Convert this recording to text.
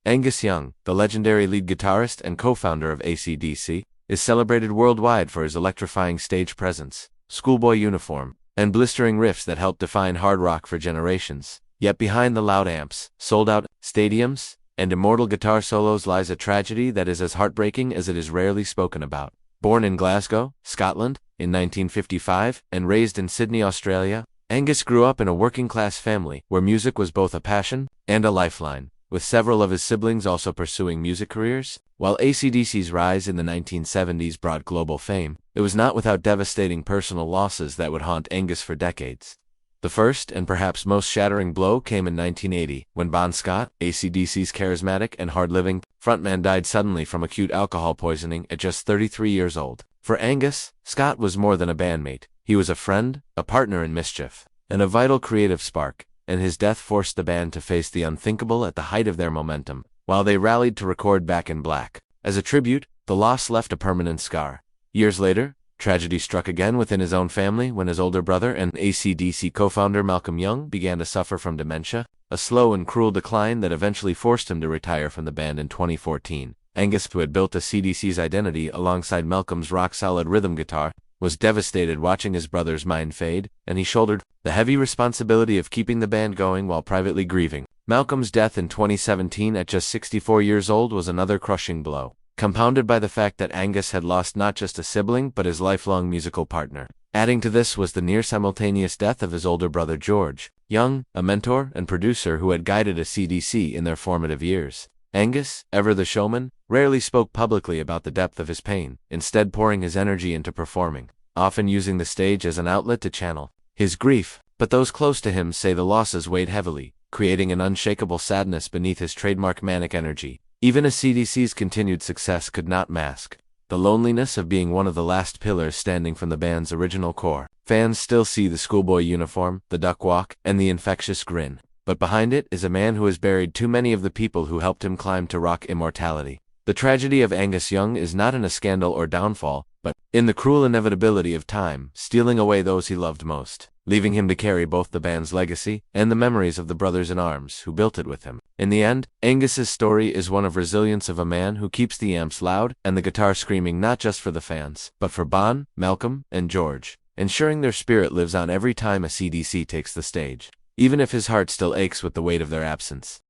Angus Young, the legendary lead guitarist and co-founder of AC/DC, is celebrated worldwide for his electrifying stage presence, schoolboy uniform, and blistering riffs that helped define hard rock for generations. Yet behind the loud amps, sold-out stadiums, and immortal guitar solos lies a tragedy that is as heartbreaking as it is rarely spoken about. Born in Glasgow, Scotland, in 1955, and raised in Sydney, Australia, Angus grew up in a working-class family where music was both a passion and a lifeline, with several of his siblings also pursuing music careers. While AC/DC's rise in the 1970s brought global fame, it was not without devastating personal losses that would haunt Angus for decades. The first and perhaps most shattering blow came in 1980, when Bon Scott, AC/DC's charismatic and hard-living frontman, died suddenly from acute alcohol poisoning at just 33 years old. For Angus, Scott was more than a bandmate. He was a friend, a partner in mischief, and a vital creative spark, and his death forced the band to face the unthinkable at the height of their momentum, while they rallied to record Back in Black. As a tribute, the loss left a permanent scar. Years later, tragedy struck again within his own family when his older brother and AC/DC co-founder Malcolm Young began to suffer from dementia, a slow and cruel decline that eventually forced him to retire from the band in 2014. Angus, who had built AC/DC's identity alongside Malcolm's rock-solid rhythm guitar, was devastated watching his brother's mind fade, and he shouldered the heavy responsibility of keeping the band going while privately grieving. Malcolm's death in 2017 at just 64 years old was another crushing blow, compounded by the fact that Angus had lost not just a sibling but his lifelong musical partner. Adding to this was the near-simultaneous death of his older brother George Young, a mentor and producer who had guided AC/DC in their formative years. Angus, ever the showman, rarely spoke publicly about the depth of his pain, instead pouring his energy into performing, often using the stage as an outlet to channel his grief. But those close to him say the losses weighed heavily, creating an unshakable sadness beneath his trademark manic energy. Even AC/DC's continued success could not mask the loneliness of being one of the last pillars standing from the band's original core. Fans still see the schoolboy uniform, the duck walk, and the infectious grin. But behind it is a man who has buried too many of the people who helped him climb to rock immortality. The tragedy of Angus Young is not in a scandal or downfall, but in the cruel inevitability of time stealing away those he loved most, leaving him to carry both the band's legacy and the memories of the brothers-in-arms who built it with him. In the end, Angus's story is one of resilience, of a man who keeps the amps loud and the guitar screaming, not just for the fans, but for Bon, Malcolm, and George, ensuring their spirit lives on every time AC/DC takes the stage, even if his heart still aches with the weight of their absence.